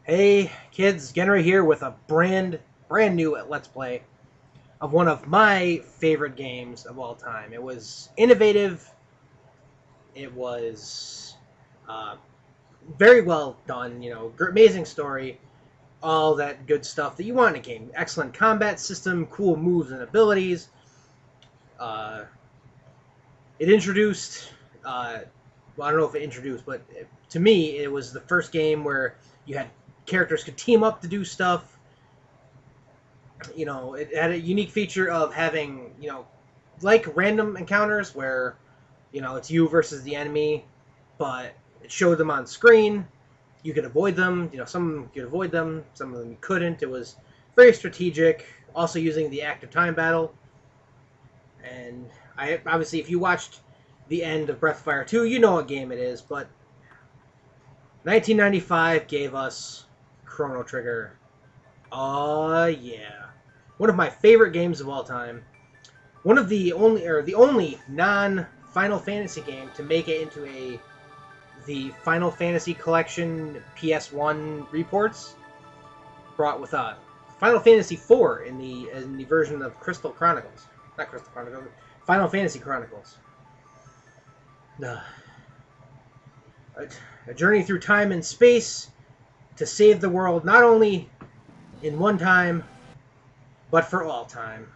Hey kids, Gjenrei here with a brand new Let's Play of one of my favorite games of all time. It was innovative, it was uh, very well done, amazing story, all that good stuff that you want in a game. Excellent combat system, cool moves and abilities. Uh, it introduced, well, I don't know if it introduced, but to me, it was the first game where you had characters could team up to do stuff. It had a unique feature of having, like random encounters where, it's you versus the enemy, but it showed them on screen. You could avoid them. Some you could avoid them, some of them you couldn't. It was very strategic. Also using the active time battle. And I obviously, if you watched the end of Breath of Fire 2, you know what game it is. But 1995 gave us Chrono Trigger. Oh yeah. One of my favorite games of all time. One of the only non-Final Fantasy game to make it into the Final Fantasy Collection PS1 reports, brought with Final Fantasy IV in the version of Crystal Chronicles, not Crystal Chronicles, Final Fantasy Chronicles. Uh, a journey through time and space to save the world, not only in one time, but for all time.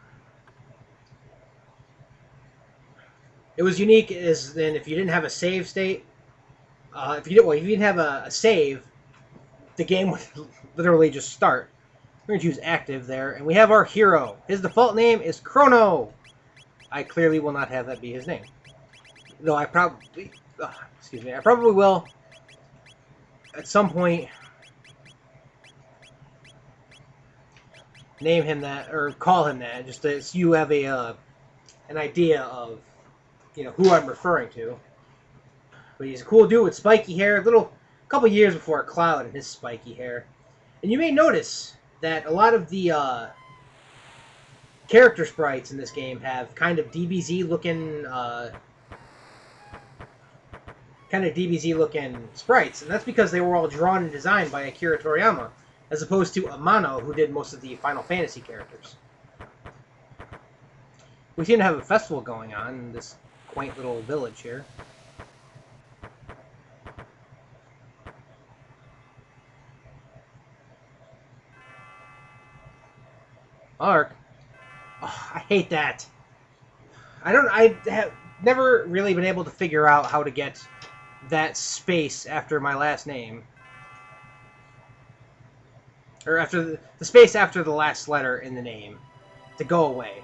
It was unique as then if you didn't have a save state, if you didn't have a save, the game would literally just start. We're going to choose active there, and we have our hero. His default name is Chrono. I clearly will not have that be his name. Though I probably, I probably will at some point name him that or call him that, just so you have an idea of who I'm referring to. But he's a cool dude with spiky hair, a couple years before Cloud and his spiky hair. And you may notice that a lot of the character sprites in this game have kind of DBZ looking sprites, and that's because they were all drawn and designed by Akira Toriyama, as opposed to Amano, who did most of the Final Fantasy characters. We seem to have a festival going on in this quaint little village here. Ark. Oh, I hate that. I have never really been able to figure out how to get that space after my last name. Or after the space after the last letter in the name to go away.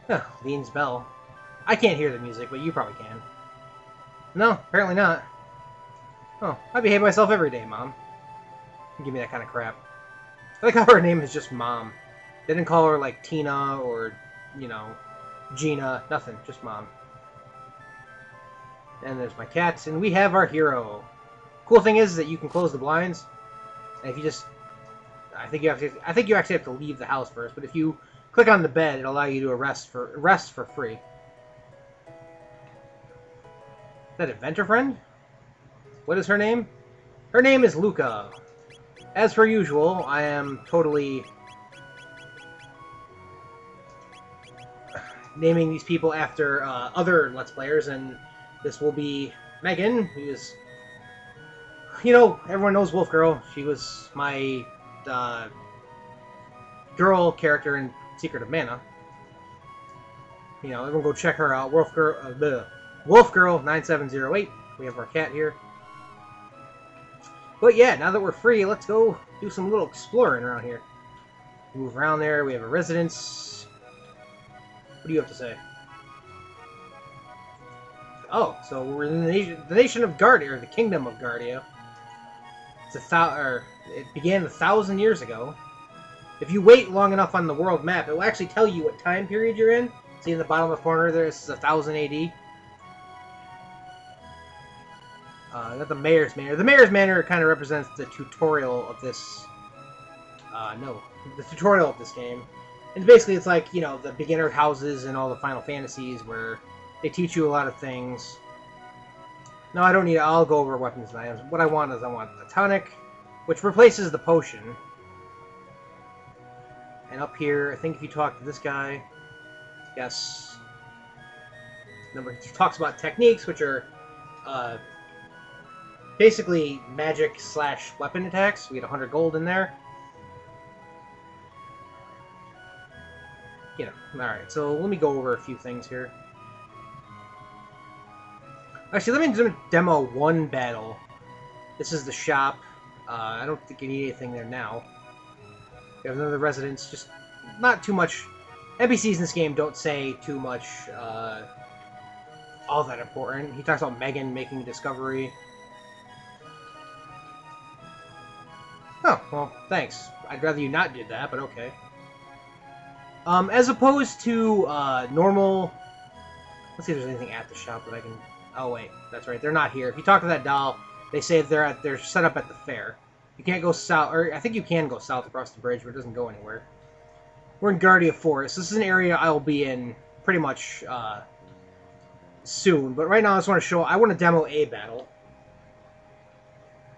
Huh, Lean's bell. I can't hear the music, but you probably can. No, apparently not. Oh, I behave myself every day, Mom. Give me that kind of crap. I like how her name is just Mom. They didn't call her, like, Tina or, Gina. Nothing. Just Mom. And there's my cats, and we have our hero. Cool thing is that you can close the blinds, and if you just... I think you actually have to leave the house first, but if you click on the bed, it'll allow you to rest for free. Is that Adventure Friend? What is her name? Her name is Luca. As per usual, I am totally naming these people after other Let's Players, and this will be Megan, who is, everyone knows Wolf Girl. She was my girl character in Secret of Mana. Everyone go check her out. Wolf Girl 9708. We have our cat here. But yeah, now that we're free, let's go do some little exploring around here. Move around there. We have a residence. What do you have to say? Oh, so we're in the nation of Guardia, or the kingdom of Guardia. It began 1,000 years ago. If you wait long enough on the world map, it will actually tell you what time period you're in. See in the bottom left corner there, this is 1000 AD. Got the Mayor's Manor. The Mayor's Manor kind of represents the tutorial of this... the tutorial of this game. And basically it's like, the beginner houses in all the Final Fantasies where they teach you a lot of things. No, I don't need it. I'll go over weapons and items. What I want is I want the tonic, which replaces the potion. And up here, I think if you talk to this guy, yes. He talks about techniques, which are basically magic / weapon attacks. We get 100 gold in there. You know, alright, so let me go over a few things here. Actually, let me demo one battle. This is the shop. I don't think you need anything there now. We have another residence, just not too much. NPCs in this game don't say too much all that important. He talks about Megan making a discovery. Oh, well, thanks. I'd rather you not did that, but okay. As opposed to normal... Let's see if there's anything at the shop that I can... Oh, wait. That's right. They're not here. If you talk to that doll, they say they're set up at the fair. You can't go south... Or I think you can go south across the bridge, but it doesn't go anywhere. We're in Guardia Forest. This is an area I will be in pretty much soon. But right now I just want to show... I want to demo a battle.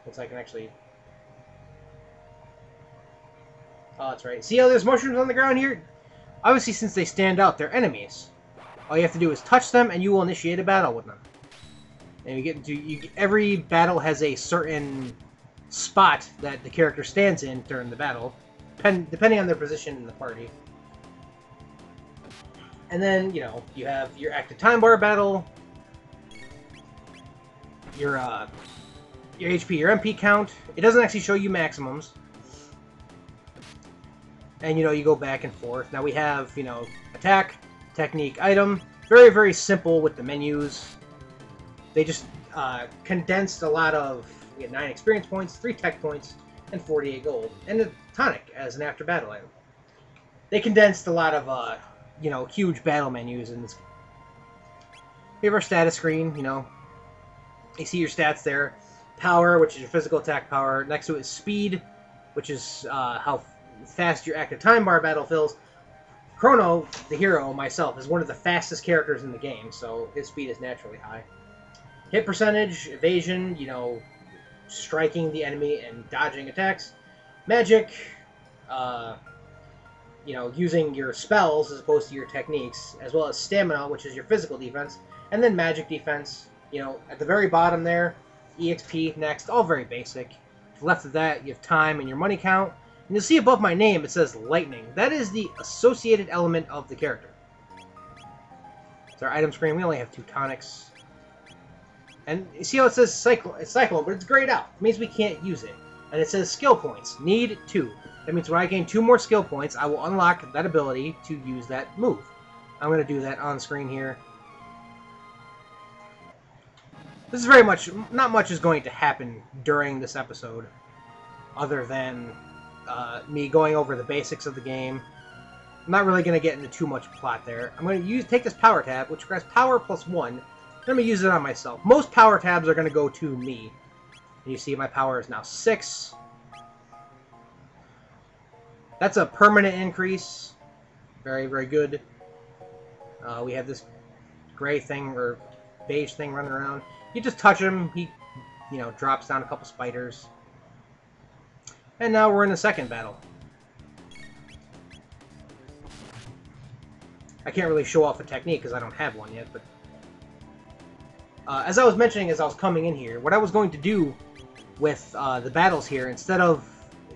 Looks like I can actually... Oh, that's right. See how there's mushrooms on the ground here? Obviously, since they stand out, they're enemies. All you have to do is touch them, and you will initiate a battle with them. And every battle has a certain spot that the character stands in during the battle, depending on their position in the party. And then, you know, you have your active time bar battle, your HP, your MP count. It doesn't actually show you maximums. And, you know, you go back and forth. Now we have, you know, attack, technique, item. Very, very simple with the menus. They just condensed a lot of... We had 9 experience points, 3 tech points, and 48 gold. And a tonic as an after-battle item. They condensed a lot of, you know, huge battle menus in this. We have our status screen, you know. You see your stats there. Power, which is your physical attack power. Next to it is speed, which is how fast your active time bar battle fills. Chrono, the hero, myself, is one of the fastest characters in the game, so his speed is naturally high. Hit percentage, evasion, you know, striking the enemy and dodging attacks. Magic, you know, using your spells as opposed to your techniques, as well as stamina, which is your physical defense, and then magic defense, you know, at the very bottom there, EXP next, all very basic. To the left of that, you have time and your money count. And you'll see above my name, it says lightning. That is the associated element of the character. It's our item screen. We only have 2 tonics. And you see how it says cyclone, but it's grayed out. It means we can't use it. And it says skill points. Need 2. That means when I gain 2 more skill points, I will unlock that ability to use that move. I'm going to do that on screen here. This is very much... Not much is going to happen during this episode. Other than... me going over the basics of the game. I'm not really going to get into too much plot there. I'm going to take this power tab, which grants power +1. And I'm going to use it on myself. Most power tabs are going to go to me. And you see my power is now 6. That's a permanent increase. Very, very good. We have this gray thing, or beige thing running around. You just touch him, he, you know, drops down a couple spiders. And now we're in the second battle. I can't really show off a technique because I don't have one yet, but... as I was mentioning as I was coming in here, what I was going to do with the battles here, instead of,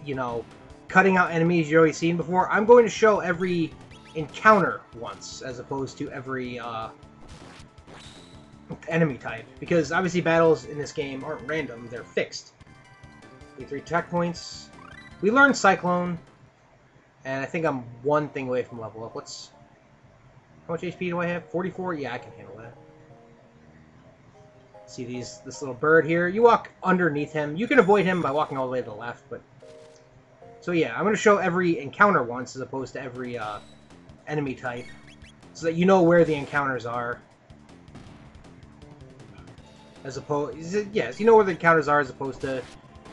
you know, cutting out enemies you've already seen before, I'm going to show every encounter once, as opposed to every enemy type. Because obviously battles in this game aren't random, they're fixed. 3 tech points. We learned Cyclone, and I think I'm 1 thing away from level up. How much HP do I have? 44? Yeah, I can handle that. See this little bird here? You walk underneath him. You can avoid him by walking all the way to the left, but... So yeah, I'm going to show every encounter once as opposed to every enemy type, so that you know where the encounters are. As opposed... Yes, you know where the encounters are as opposed to...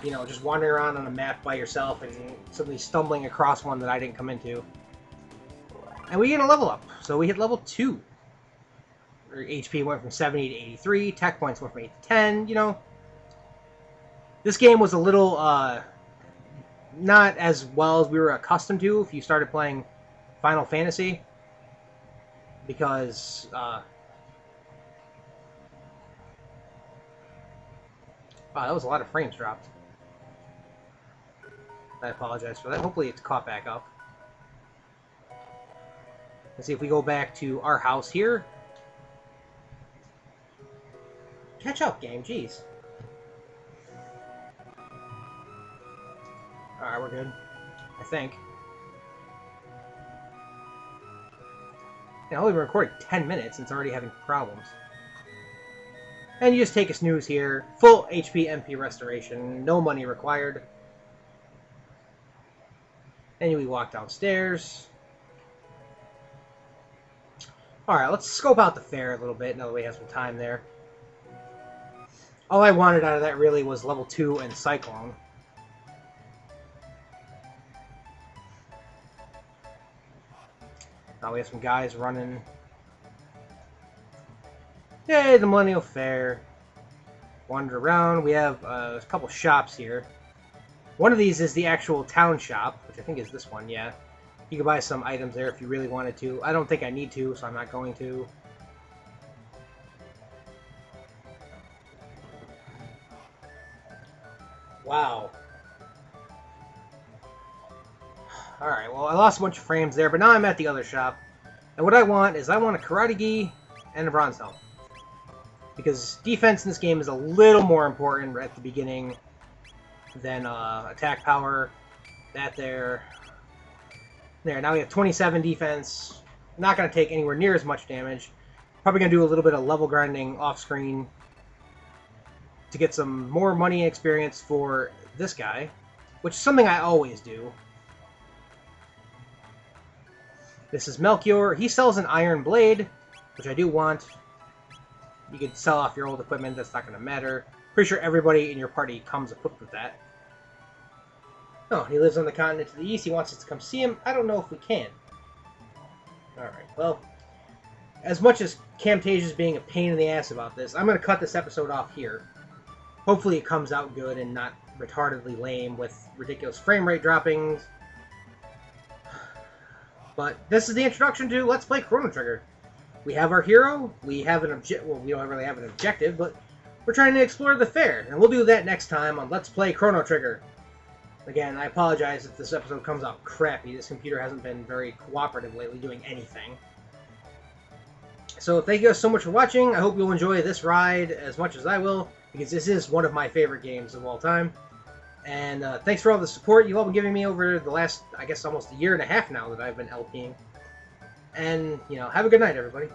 You know, just wandering around on a map by yourself and suddenly stumbling across one that I didn't come into. And we get a level up. So we hit level 2. Or HP went from 70 to 83. Tech points went from 8 to 10. You know, this game was a little not as well as we were accustomed to if you started playing Final Fantasy, because wow, that was a lot of frames dropped. I apologize for that. Hopefully it's caught back up. Let's see if we go back to our house here. Catch up, game. Jeez. Alright, we're good. I think. Yeah, I've only been recording 10 minutes and it's already having problems. And you just take a snooze here. Full HP MP restoration. No money required. And we walk downstairs. Alright, let's scope out the fair a little bit now that we have some time there. All I wanted out of that really was level 2 and Cyclone. Now we have some guys running. Yay, the Millennial Fair. Wander around. We have a couple shops here. One of these is the actual town shop, which I think is this one, yeah. You can buy some items there if you really wanted to. I don't think I need to, so I'm not going to. Wow. Alright, well, I lost a bunch of frames there, but now I'm at the other shop. And what I want is I want a Karate Gi and a Bronze Helm. Because defense in this game is a little more important at the beginning than attack power. That there. There, now we have 27 defense. Not going to take anywhere near as much damage. Probably going to do a little bit of level grinding off-screen to get some more money and experience for this guy, which is something I always do. This is Melchior. He sells an iron blade, which I do want. You could sell off your old equipment. That's not going to matter. Pretty sure everybody in your party comes equipped with that. Oh, he lives on the continent to the east. He wants us to come see him. I don't know if we can. Alright, well, as much as Camtasia's being a pain in the ass about this, I'm going to cut this episode off here. Hopefully it comes out good and not retardedly lame with ridiculous frame rate droppings. But this is the introduction to Let's Play Chrono Trigger. We have our hero. We have an well, we don't really have an objective, but we're trying to explore the fair. And we'll do that next time on Let's Play Chrono Trigger. Again, I apologize if this episode comes out crappy. This computer hasn't been very cooperative lately doing anything. So thank you guys so much for watching. I hope you'll enjoy this ride as much as I will, because this is one of my favorite games of all time. And thanks for all the support you've all been giving me over the last, I guess, almost a year and a half now that I've been LPing. And, you know, have a good night, everybody.